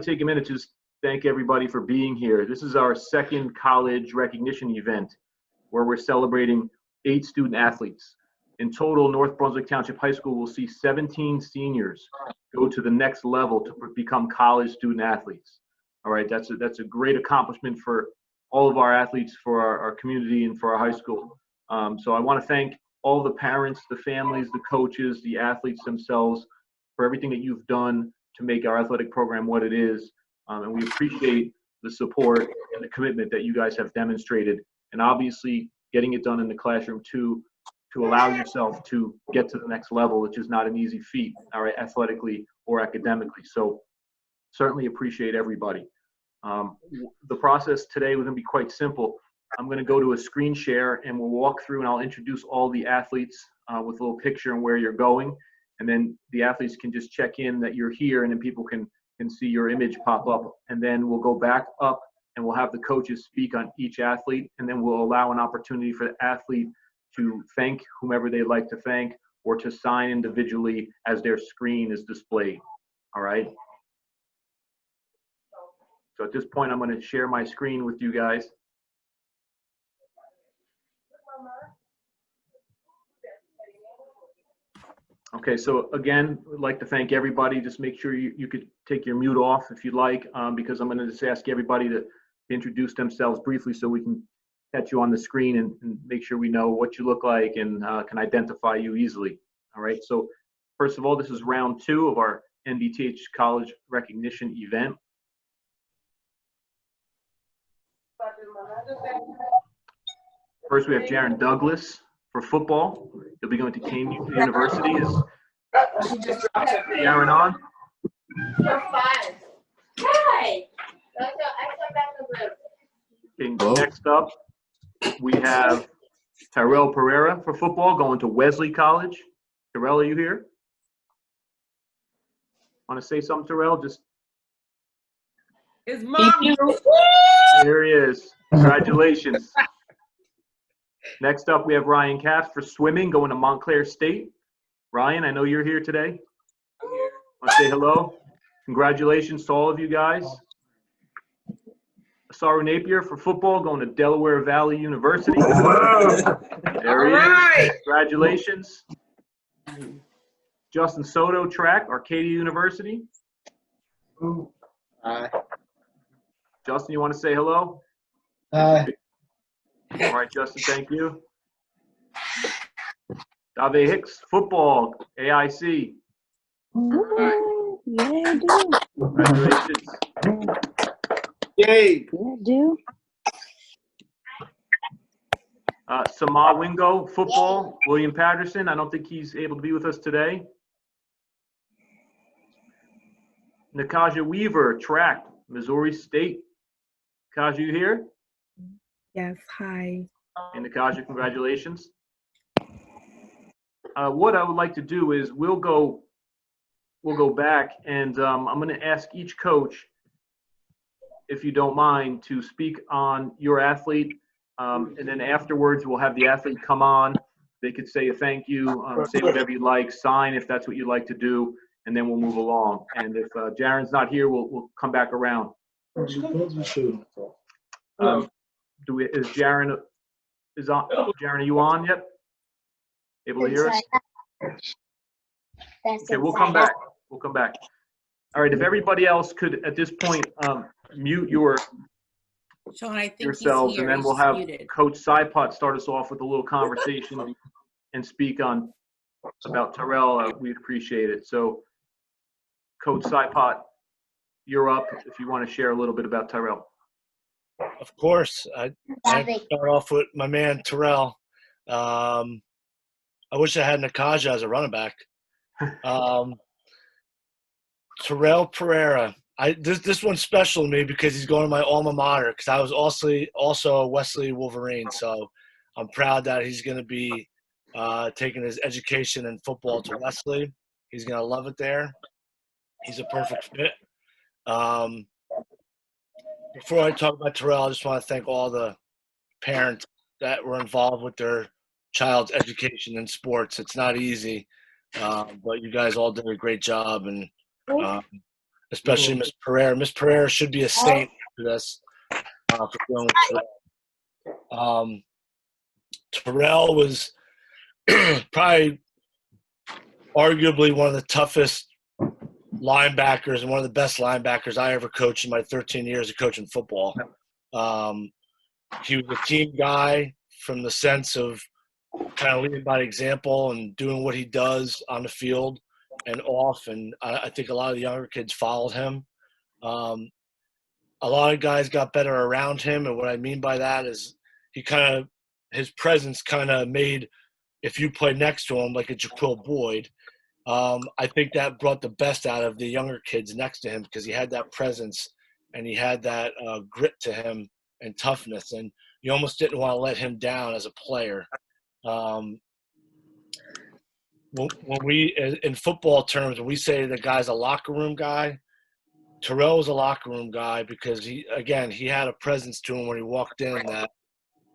take a minute to just thank everybody for being here. This is our second college recognition event where we're celebrating 8 student athletes. In total, North Brunswick Township High School will see 17 seniors go to the next level to become college student athletes. All right, that's a great accomplishment for all of our athletes, for our community, and for our high school. So I want to thank all the parents, the families, the coaches, the athletes themselves for everything that you've done to make our athletic program what it is. And we appreciate the support and the commitment that you guys have demonstrated, and obviously getting it done in the classroom too, to allow yourself to get to the next level, which is not an easy feat, all right, athletically or academically. So certainly appreciate everybody. The process today was going to be quite simple. I'm going to go to a screen share and we'll walk through, and I'll introduce all the athletes with a little picture and where you're going. And then the athletes can just check in that you're here, and then people can see your image pop up. And then we'll go back up and we'll have the coaches speak on each athlete, and then we'll allow an opportunity for the athlete to thank whomever they'd like to thank, or to sign individually as their screen is displayed. All right. So at this point, I'm going to share my screen with you guys. Okay, so again, I'd like to thank everybody. Just make sure you could take your mute off if you'd like, because I'm going to just ask everybody to introduce themselves briefly so we can catch you on the screen and make sure we know what you look like and can identify you easily. All right, so first of all, this is round 2 of our NBTHS College Recognition event. First, we have Jaron Douglas for football. He'll be going to Kane University. Is Jaron on? Hi. Okay, next up, we have Terrell Pereira for football, going to Wesley College. Terrell, are you here? Want to say something, Terrell? Just His mom. here he is. Congratulations. Next up, we have Ryan Katz for swimming, going to Montclair State. Ryan, I know you're here today. Want to say hello? Congratulations to all of you guys. Asuras Napier for football, going to Delaware Valley University. There he is. Congratulations. Justin Soto, track, Arcadia University. Hi. Justin, you want to say hello? Hi. All right, Justin, thank you. Dave Hicks, football, AIC. Ooh, yeah, I do. Congratulations. Yay. Yeah, I do. Sama Wingo, football, William Patterson. I don't think he's able to be with us today. Micajah Weaver, track, Missouri State. Micajah, you here? Yes, hi. And Micajah, congratulations. What I would like to do is we'll go back, and I'm going to ask each coach, if you don't mind, to speak on your athlete, and then afterwards we'll have the athlete come on. They could say a thank you, say whatever you'd like, sign if that's what you'd like to do, and then we'll move along. And if Jaron's not here, we'll come back around. Is Jaron on? Jaron, are you on yet? Able to hear us? Okay, we'll come back. We'll come back. All right, if everybody else could at this point mute Sean, I think yourselves, he's here. and then He's we'll have muted. Coach Sipot start us off with a little conversation and speak on about Terrell. We'd appreciate it. So, Coach Sipot, you're up if you want to share a little bit about Terrell. Of course. I start off with my man Terrell. I wish I had Micajah as a running back. Terrell Pereira. This one's special to me because he's going to my alma mater, because I was also a Wesley Wolverine. So I'm proud that he's going to be taking his education in football to Wesley. He's going to love it there. He's a perfect fit. Before I talk about Terrell, I just want to thank all the parents that were involved with their child's education in sports. It's not easy, but you guys all did a great job, and especially Miss Pereira. Miss Pereira should be a saint for this. For going with Terrell. Terrell was probably arguably one of the toughest linebackers and one of the best linebackers I ever coached in my 13 years of coaching football. He was a team guy from the sense of kind of leading by example and doing what he does on the field and off. And I think a lot of the younger kids followed him. A lot of guys got better around him. And what I mean by that is his presence kind of made, if you play next to him, like a Jaquil Boyd, I think that brought the best out of the younger kids next to him because he had that presence and he had that grit to him and toughness. And you almost didn't want to let him down as a player. When we, in football terms, when we say the guy's a locker room guy, Terrell was a locker room guy because he had a presence to him when he walked in that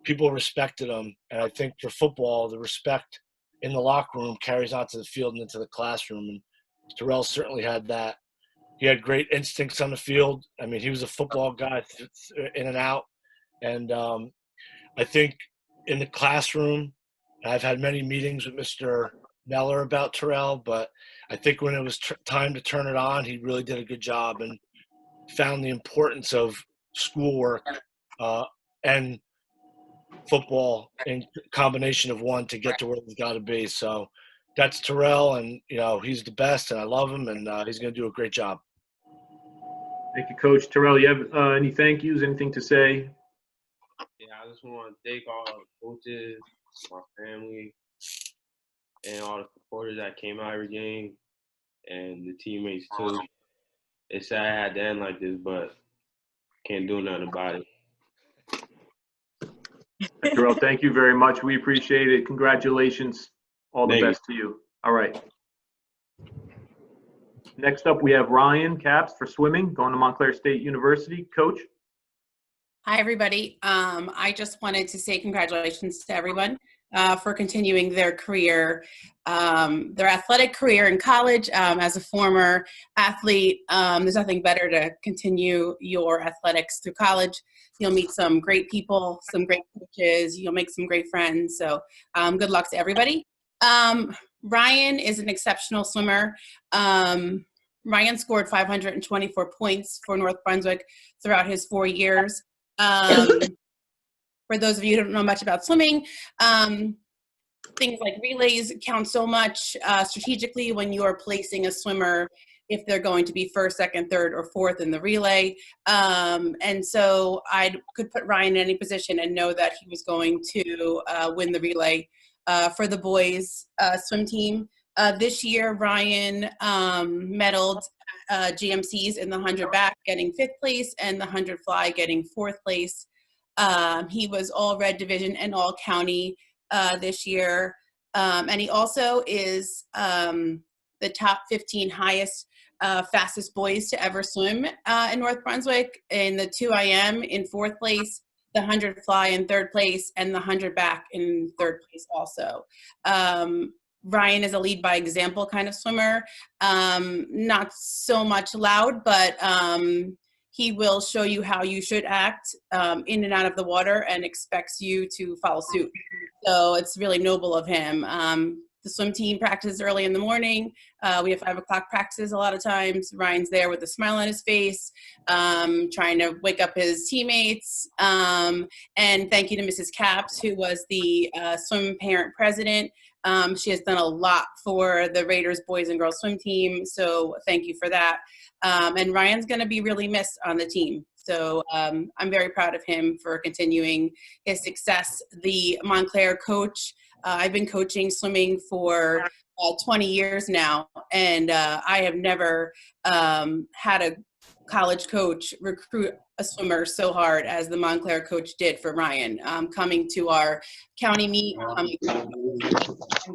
people respected him. And I think for football, the respect in the locker room carries onto the field and into the classroom. And Terrell certainly had that. He had great instincts on the field. I mean, he was a football guy in and out. And I think in the classroom, I've had many meetings with Mr. Meller about Terrell, but I think when it was time to turn it on, he really did a good job and found the importance of schoolwork and football in combination of one to get to where he's got to be. So that's Terrell, and he's the best, and I love him, and he's going to do a great job. Thank you, Coach. Terrell, you have any thank yous, anything to say? Yeah, I just want to thank all the coaches, my family, and all the supporters that came out every game, and the teammates too. It's sad I had to end like this, but can't do nothing about it. Terrell, thank you very much. We appreciate it. Congratulations. All the best to you. All right. Next up, we have Ryan Capps for swimming, going to Montclair State University. Coach? Hi, everybody. I just wanted to say congratulations to everyone for continuing their career, their athletic career in college. As a former athlete, there's nothing better to continue your athletics through college. You'll meet some great people, some great coaches. You'll make some great friends. So good luck to everybody. Ryan is an exceptional swimmer. Ryan scored 524 points for North Brunswick throughout his 4 years. For those of you who don't know much about swimming, things like relays count so much strategically when you are placing a swimmer if they're going to be first, second, third, or fourth in the relay. And so I could put Ryan in any position and know that he was going to win the relay for the boys swim team. This year, Ryan medaled GMCs in the 100 back, getting 5th place, and the 100 fly, getting 4th place. He was all red division and all county this year. And he also is the top 15 highest fastest boys to ever swim in North Brunswick. In the 2 IM in 4th place, the 100 fly in 3rd place, and the 100 back in 3rd place also. Ryan is a lead by example kind of swimmer. Not so much loud, but he will show you how you should act in and out of the water and expects you to follow suit. So it's really noble of him. The swim team practices early in the morning. We have 5 o'clock practices a lot of times. Ryan's there with a smile on his face, trying to wake up his teammates. And thank you to Mrs. Capps, who was the swim parent president. She has done a lot for the Raiders boys and girls swim team, so thank you for that. And Ryan's going to be really missed on the team. So I'm very proud of him for continuing his success. The Montclair coach, I've been coaching swimming for 20 years now, and I have never had a college coach recruit a swimmer so hard as the Montclair coach did for Ryan. Coming to our county meet, and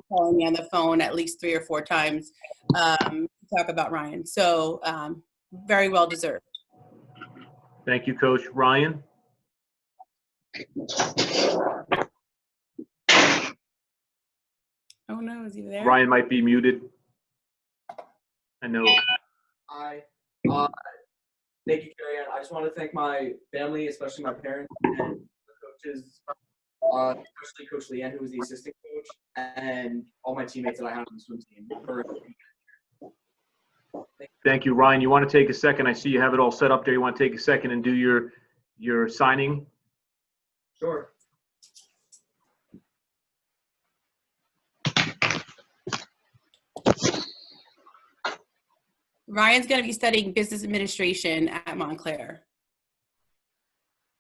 calling me on the phone at least 3 or 4 times to talk about Ryan. So very well deserved. Thank you, Coach. Ryan? Oh no, is he there? Ryan might be muted. I know. Thank you, Carrie. I just want to thank my family, especially my parents and the coaches, especially Coach Leanne, who was the assistant coach, and all my teammates that I had on the swim team. Thank you, Ryan. You want to take a second? I see you have it all set up there. You want to take a second and do your signing? Sure. Ryan's going to be studying business administration at Montclair.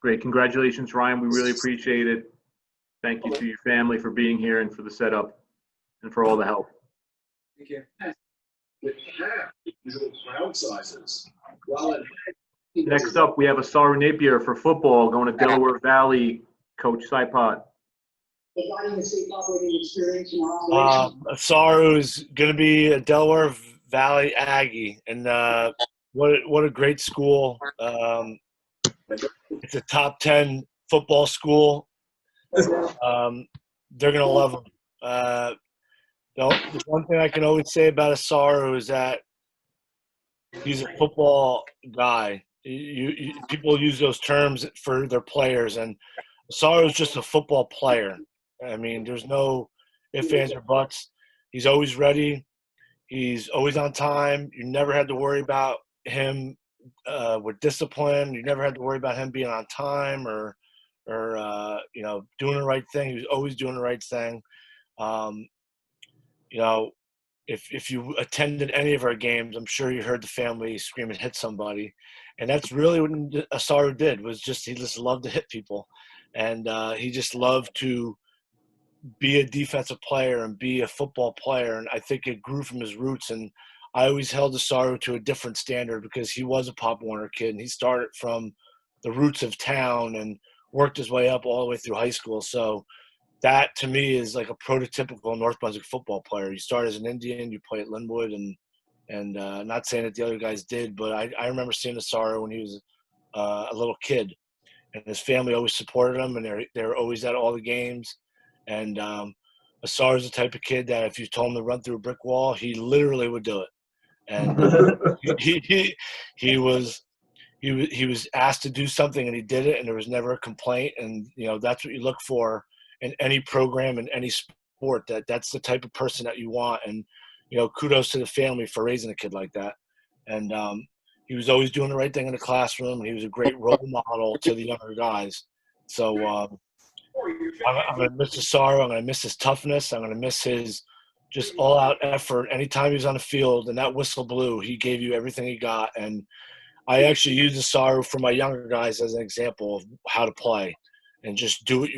Great. Congratulations, Ryan. We really appreciate it. Thank you to your family for being here and for the setup and for all the help. Thank you. Next up, we have Asuras Napier for football going to Delaware Valley, Coach Saipot. Asuras is going to be a Delaware Valley Aggie, and what a great school. It's a top 10 football school. They're going to love them. The one thing I can always say about Asuras is that he's a football guy. People use those terms for their players, and Asuras is just a football player. I mean, there's no ifs, ands, or buts. He's always ready. He's always on time. You never had to worry about him with discipline. You never had to worry about him being on time or doing the right thing. He was always doing the right thing. If you attended any of our games, I'm sure you heard the family scream and hit somebody. And that's really what Asuras did, was just he just loved to hit people. And he just loved to be a defensive player and be a football player. And I think it grew from his roots. And I always held Asuras to a different standard because he was a Pop Warner kid. And he started from the roots of town and worked his way up all the way through high school. So that, to me, is like a prototypical North Brunswick football player. You start as an Indian, you play at Linwood, and not saying that the other guys did, but I remember seeing Asuras when he was a little kid. And his family always supported him, and they were always at all the games. And Asuras is the type of kid that if you told him to run through a brick wall, he literally would do it. And he was asked to do something, and he did it, and there was never a complaint. And that's what you look for in any program, in any sport. That's the type of person that you want. And kudos to the family for raising a kid like that. And he was always doing the right thing in the classroom, and he was a great role model to the younger guys. So I'm going to miss Asuras. I'm going to miss his toughness. I'm going to miss his just all-out effort. Anytime he was on the field and that whistle blew, he gave you everything he got. And I actually use Asuras for my younger guys as an example of how to play, and just do what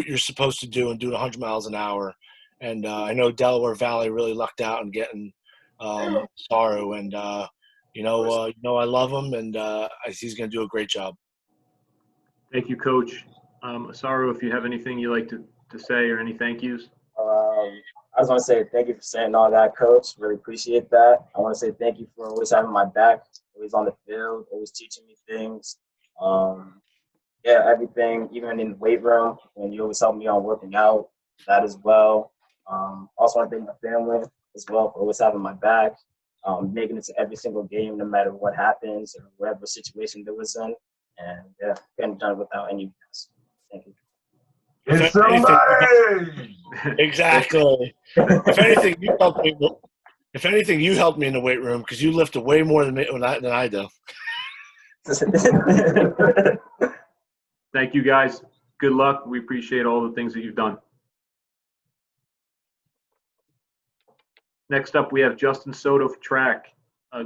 you're supposed to do and do it 100 miles an hour. And I know Delaware Valley really lucked out in getting Asuras, and I love him, and he's going to do a great job. Thank you, Coach. Asuras, if you have anything you'd like to say or any thank yous. I just want to say thank you for saying all that, Coach. Really appreciate that. I want to say thank you for always having my back, always on the field, always teaching me things. Everything, even in the weight room, when you always help me on working out, that as well. Also want to thank my family as well for always having my back, making it to every single game, no matter what happens or whatever situation there was in. And couldn't have done it without any of you guys. Thank you. It's somebody! Exactly. If anything, you helped me in the weight room because you lifted way more than I do. Thank you, guys. Good luck. We appreciate all the things that you've done. Next up, we have Justin Soto for track,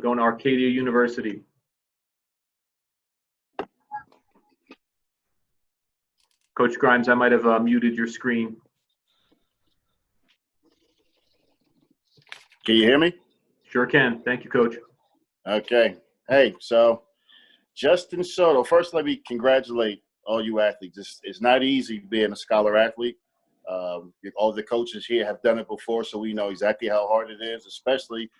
going to Arcadia University. Coach Grimes, I might have muted your screen. Can you hear me? Sure can. Thank you, Coach. Okay. Hey, so Justin Soto, first let me congratulate all you athletes. It's not easy being a scholar athlete. All the coaches here have done it before, so we know exactly how hard it is, especially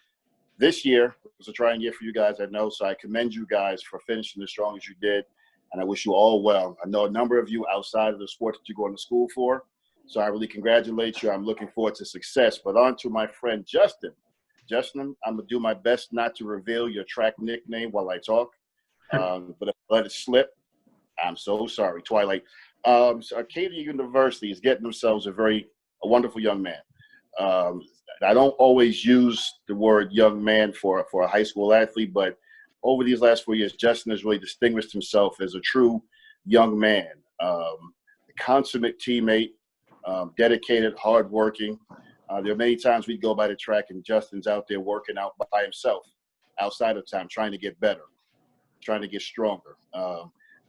this year. It was a trying year for you guys, I know, so I commend you guys for finishing as strong as you did, and I wish you all well. I know a number of you outside of the sport that you're going to school for, so I really congratulate you. I'm looking forward to success. But on to my friend Justin. Justin, I'm going to do my best not to reveal your track nickname while I talk. But if I let it slip, I'm so sorry. Twilight. So Arcadia University is getting themselves a wonderful young man. I don't always use the word young man for a high school athlete, but over these last 4 years, Justin has really distinguished himself as a true young man, a consummate teammate, dedicated, hardworking. There are many times we go by the track and Justin's out there working out by himself outside of time, trying to get better, trying to get stronger.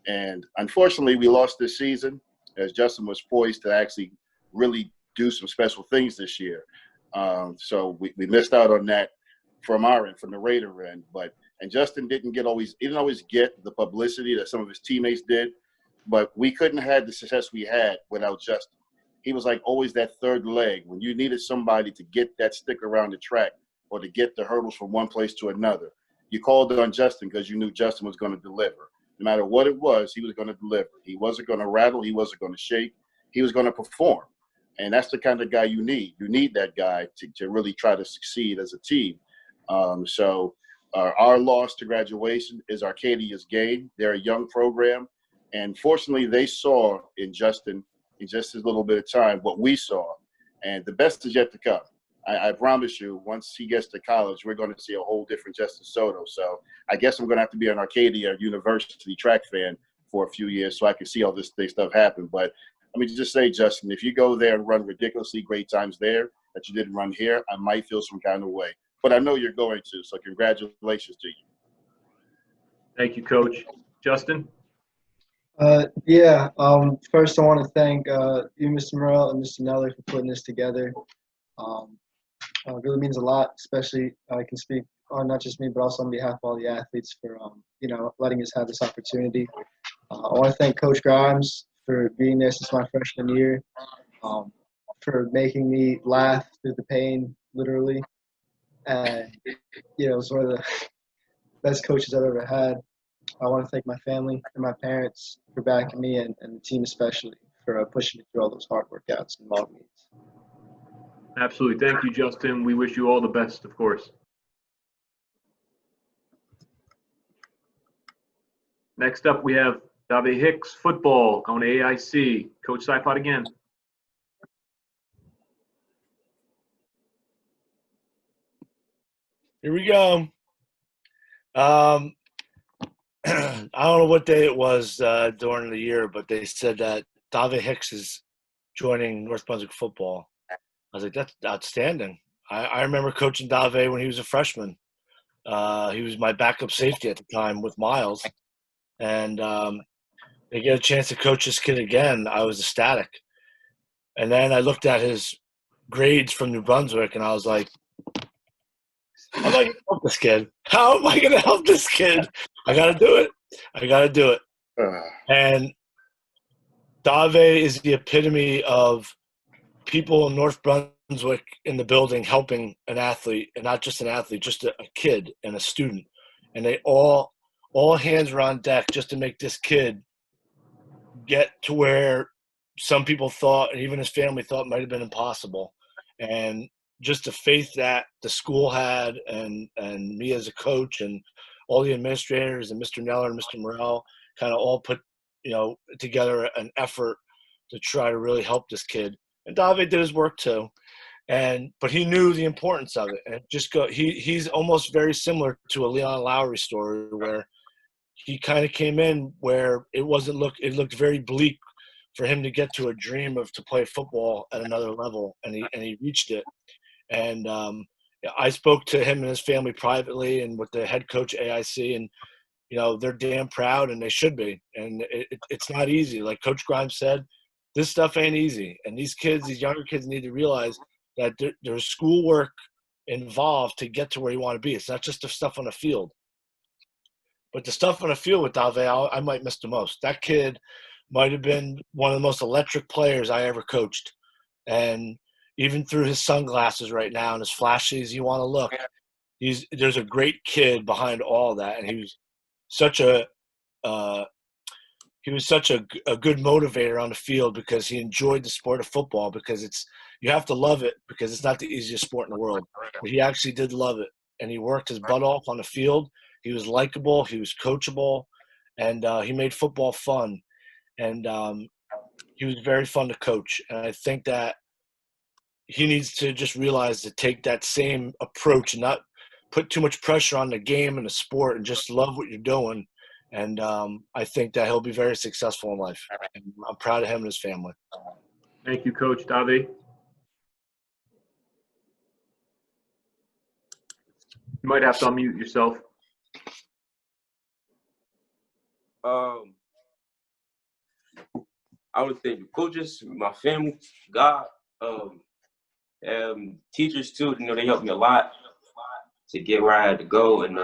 And unfortunately, we lost this season as Justin was poised to actually really do some special things this year. So we missed out on that from our end, from the Raider end. And Justin didn't always get the publicity that some of his teammates did, but we couldn't have had the success we had without Justin. He was like always that third leg when you needed somebody to get that stick around the track or to get the hurdles from one place to another. You called on Justin because you knew Justin was going to deliver. No matter what it was, he was going to deliver. He wasn't going to rattle. He wasn't going to shake. He was going to perform. And that's the kind of guy you need. You need that guy to really try to succeed as a team. So our loss to graduation is Arcadia's gain. They're a young program. And fortunately, they saw in Justin, in just his little bit of time, what we saw. And the best is yet to come. I promise you, once he gets to college, we're going to see a whole different Justin Soto. So I guess I'm going to have to be an Arcadia University track fan for a few years so I can see all this stuff happen. But let me just say, Justin, if you go there and run ridiculously great times there that you didn't run here, I might feel some kind of way. But I know you're going to, so congratulations to you. Thank you, Coach. Justin? First I want to thank you, Mr. Morrell, and Mr. Neller for putting this together. It really means a lot, especially I can speak on not just me, but also on behalf of all the athletes for, letting us have this opportunity. I want to thank Coach Grimes for being there since my freshman year, for making me laugh through the pain, literally. And, it was one of the best coaches I've ever had. I want to thank my family and my parents for backing me and the team especially for pushing me through all those hard workouts and long meets. Absolutely. Thank you, Justin. We wish you all the best, of course. Next up, we have Dave Hicks, football, going to AIC. Coach Seifert again. Here we go. I don't know what day it was during the year, but they said that Dave Hicks is joining North Brunswick football. I was like, that's outstanding. I remember coaching Dave when he was a freshman. He was my backup safety at the time with Miles. And they get a chance to coach this kid again. I was ecstatic. And then I looked at his grades from New Brunswick, and I was like, how am I going to help this kid? How am I going to help this kid? I got to do it. And Dave is the epitome of people in North Brunswick in the building helping an athlete, and not just an athlete, just a kid and a student. And they all hands were on deck just to make this kid get to where some people thought, and even his family thought, might have been impossible. And just the faith that the school had and me as a coach and all the administrators and Mr. Neller and Mr. Morrell kind of all put, together an effort to try to really help this kid. And Dave did his work too. But he knew the importance of it. And he's almost very similar to a Leon Lowry story where he kind of came in where it looked very bleak for him to get to a dream of to play football at another level, and he reached it. And I spoke to him and his family privately and with the head coach AIC, and they're damn proud, and they should be. And it's not easy. Like Coach Grimes said, this stuff ain't easy. And these younger kids need to realize that there's schoolwork involved to get to where you want to be. It's not just the stuff on the field. But the stuff on the field with Dave, I might miss the most. That kid might have been one of the most electric players I ever coached. And even through his sunglasses right now and as flashy as you want to look, there's a great kid behind all that. And he was such a he was such a good motivator on the field because he enjoyed the sport of football because you have to love it because it's not the easiest sport in the world. But he actually did love it, and he worked his butt off on the field. He was likable, he was coachable, and he made football fun. And he was very fun to coach. And I think that he needs to just realize to take that same approach and not put too much pressure on the game and the sport and just love what you're doing. And I think that he'll be very successful in life. And I'm proud of him and his family. Thank you, Coach Dave. You might have to unmute yourself. I would thank the coaches, my family, God, teachers too. You know, they helped me a lot to get where I had to go, and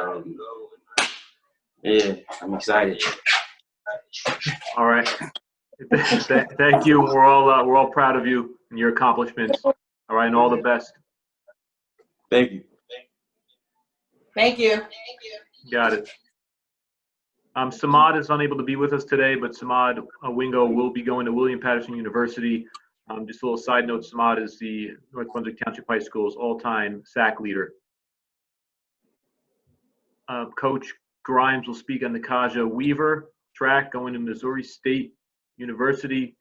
yeah, I'm excited. All right. Thank you. We're all proud of you and your accomplishments. All right, and all the best. Thank you. Thank you. Got it. Samad is unable to be with us today, but Samad Wingo will be going to William Patterson University. Just a little side note, Samad is the North Brunswick Township High School's all-time sack leader. Coach Grimes will speak on Micajah Weaver, track, going to Missouri State University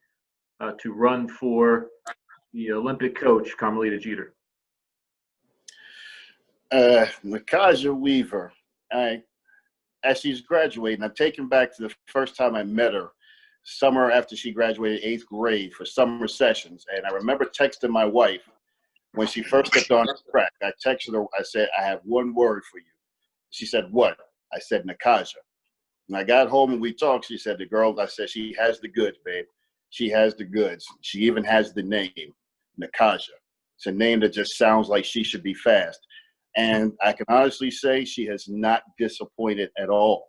to run for the Olympic coach, Carmelita Jeter. Micajah Weaver, as she's graduating, I'm taken back to the first time I met her, summer after she graduated 8th grade for summer sessions. And I remember texting my wife when she first stepped on the track. I texted her, I said, I have one word for you. She said, what? I said, Micajah. When I got home and we talked, she said, the girl, I said, she has the goods, babe. She has the goods. She even has the name, Micajah. It's a name that just sounds like she should be fast. And I can honestly say she has not disappointed at all.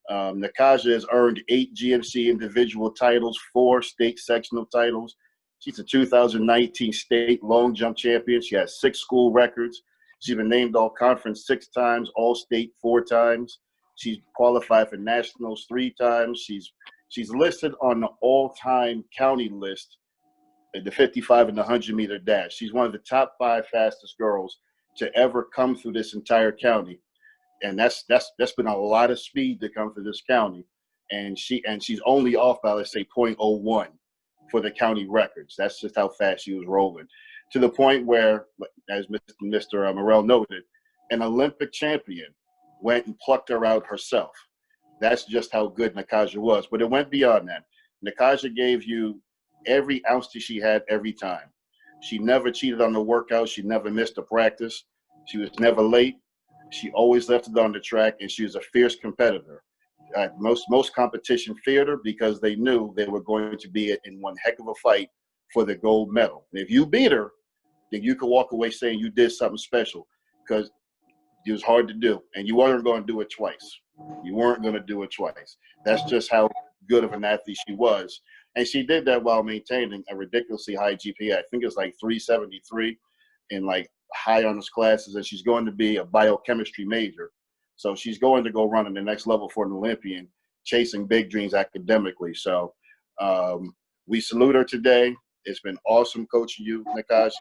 Micajah has earned 8 GMC individual titles, 4 state sectional titles. She's a 2019 state long jump champion. She has 6 school records. She's been named all-conference 6 times, all-state 4 times. She's qualified for nationals 3 times. She's listed on the all-time county list, the 55 and the 100-meter dash. She's one of the top 5 fastest girls to ever come through this entire county. And that's been a lot of speed to come through this county. And she's only off by, let's say, 0.01 for the county records. That's just how fast she was rolling. To the point where, as Mr. Morrell noted, an Olympic champion went and plucked her out herself. That's just how good Micajah was. But it went beyond that. Micajah gave you every ounce that she had every time. She never cheated on the workout. She never missed a practice. She was never late. She always left it on the track, and she was a fierce competitor. Most competition feared her because they knew they were going to be in one heck of a fight for the gold medal. And if you beat her, then you could walk away saying you did something special, because it was hard to do, and you weren't going to do it twice. You weren't going to do it twice. That's just how good of an athlete she was. And she did that while maintaining a ridiculously high GPA. I think it's like 373 in like high honors classes, and she's going to be a biochemistry major. So she's going to go run in the next level for an Olympian, chasing big dreams academically. So we salute her today. It's been awesome coaching you, Micajah.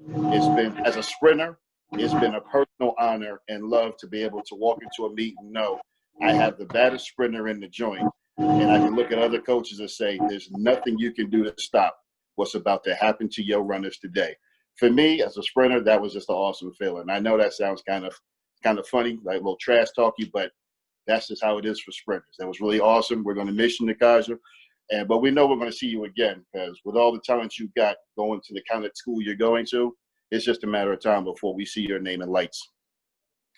It's been, as a sprinter, it's been a personal honor and love to be able to walk into a meet and know I have the baddest sprinter in the joint. And I can look at other coaches and say, there's nothing you can do to stop what's about to happen to your runners today. For me, as a sprinter, that was just an awesome feeling. I know that sounds kind of funny, like a little trash talky, but that's just how it is for sprinters. That was really awesome. We're going to miss you, Micajah. But we know we're going to see you again, because with all the talent you've got going to the kind of school you're going to, it's just a matter of time before we see your name in lights.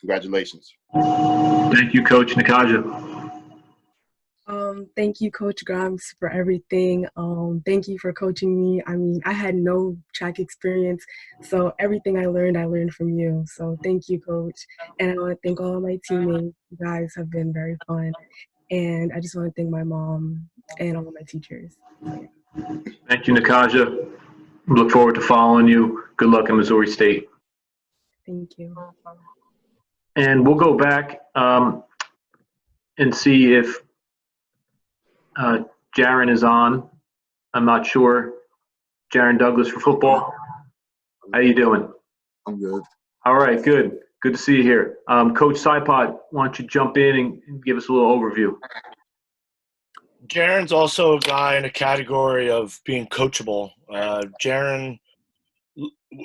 Congratulations. Thank you, Coach Micajah. Thank you, Coach Grimes, for everything. Thank you for coaching me. I mean, I had no track experience, so everything I learned from you. So thank you, Coach. And I want to thank all of my teammates. You guys have been very fun. And I just want to thank my mom and all of my teachers. So, yeah. Thank you, Micajah. Look forward to following you. Good luck in Missouri State. Thank you. And we'll go back and see if Jaron is on. I'm not sure. Jaron Douglas for football. How you doing? I'm good. All right, good. Good to see you here. Coach Saipot, why don't you jump in and give us a little overview? Jaron's also a guy in a category of being coachable. Jaron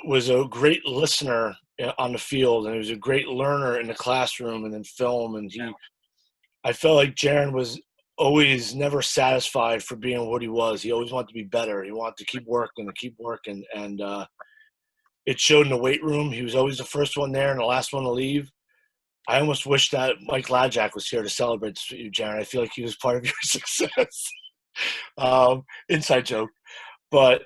was a great listener on the field, and he was a great learner in the classroom and in film. And I felt like Jaron was always never satisfied for being what he was. He always wanted to be better. He wanted to keep working and it showed in the weight room. He was always the first one there and the last one to leave. I almost wish that Mike Lajak was here to celebrate this with you, Jaron. I feel like he was part of your success. Inside joke. But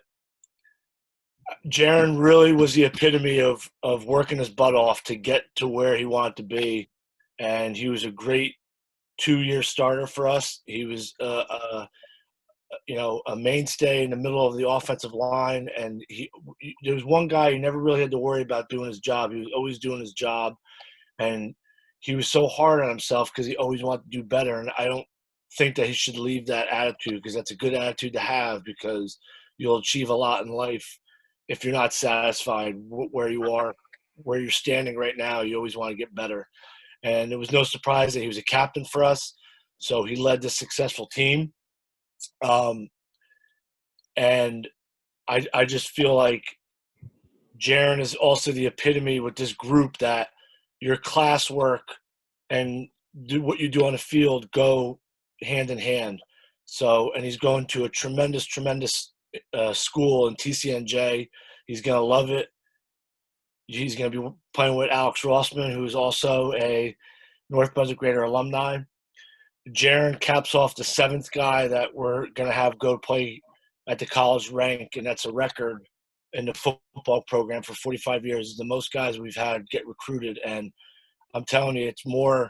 Jaron really was the epitome of working his butt off to get to where he wanted to be. And he was a great 2-year starter for us. He was a mainstay in the middle of the offensive line. And there was one guy who never really had to worry about doing his job. He was always doing his job. And he was so hard on himself because he always wanted to do better. And I don't think that he should leave that attitude, because that's a good attitude to have, because you'll achieve a lot in life. If you're not satisfied where you are, where you're standing right now, you always want to get better. And it was no surprise that he was a captain for us. So he led this successful team. And I just feel like Jaron is also the epitome with this group, that your classwork and do what you do on the field go hand in hand. So, and he's going to a tremendous school in TCNJ. He's going to love it. He's going to be playing with Alex Rossman, who's also a North Brunswick Greater alumni. Jaron caps off the 7th guy that we're going to have go play at the college rank, and that's a record in the football program for 45 years. It's the most guys we've had get recruited, and I'm telling you, it's more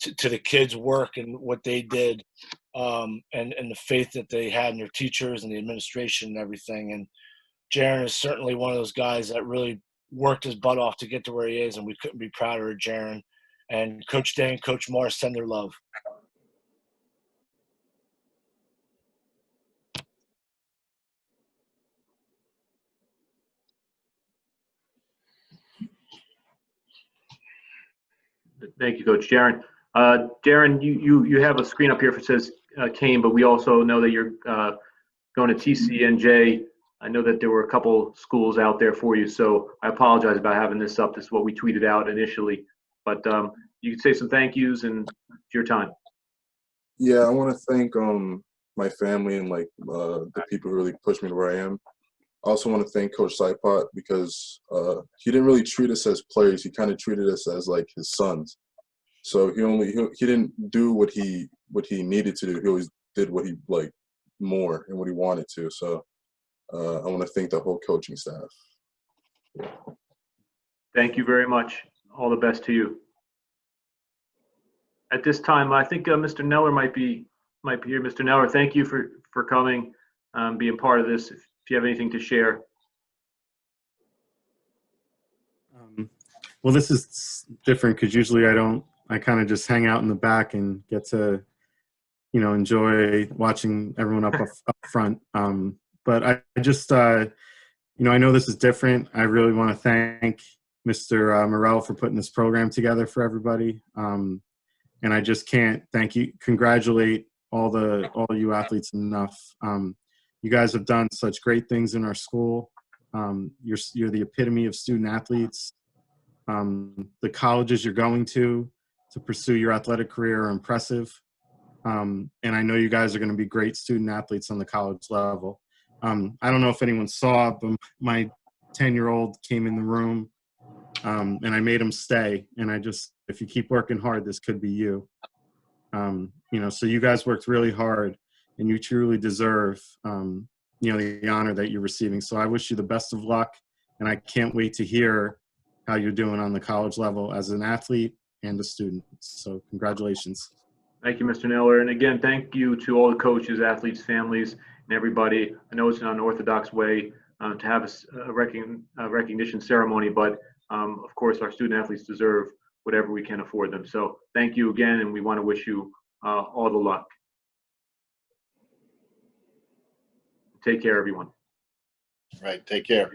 to the kids' work and what they did, and the faith that they had in their teachers and the administration and everything. And Jaron is certainly one of those guys that really worked his butt off to get to where he is, and we couldn't be prouder of Jaron. And Coach Day and Coach Morris send their love. Thank you, Coach. Jaron. Jaron, you have a screen up here that says Kane, but we also know that you're going to TCNJ. I know that there were a couple schools out there for you, so I apologize about having this up. This is what we tweeted out initially. But you can say some thank yous, and it's your time. Yeah, I want to thank my family and the people who really pushed me to where I am. I also want to thank Coach Saipot, because he didn't really treat us as players. He kind of treated us as like his sons. So he didn't do what he needed to do. He always did what he liked more and what he wanted to. So I want to thank the whole coaching staff. Yeah. Thank you very much. All the best to you. At this time, I think Mr. Neller might be here. Mr. Neller, thank you for coming, being part of this. If you have anything to share. Well, this is different because usually I kind of just hang out in the back and get to, enjoy watching everyone up front. But I just, I know this is different. I really want to thank Mr. Morel for putting this program together for everybody. And I just can't congratulate all you athletes enough. You guys have done such great things in our school. You're the epitome of student athletes. The colleges you're going to pursue your athletic career are impressive. And I know you guys are going to be great student athletes on the college level. I don't know if anyone saw, but my 10-year-old came in the room, and I made him stay. And if you keep working hard, this could be you. So you guys worked really hard, and you truly deserve, the honor that you're receiving. So I wish you the best of luck, and I can't wait to hear how you're doing on the college level as an athlete and a student. So congratulations. Thank you, Mr. Neller. And again, thank you to all the coaches, athletes, families, and everybody. I know it's an unorthodox way to have a recognition ceremony, but of course, our student athletes deserve whatever we can afford them. So thank you again, and we want to wish you all the luck. Take care, everyone. Right. Take care.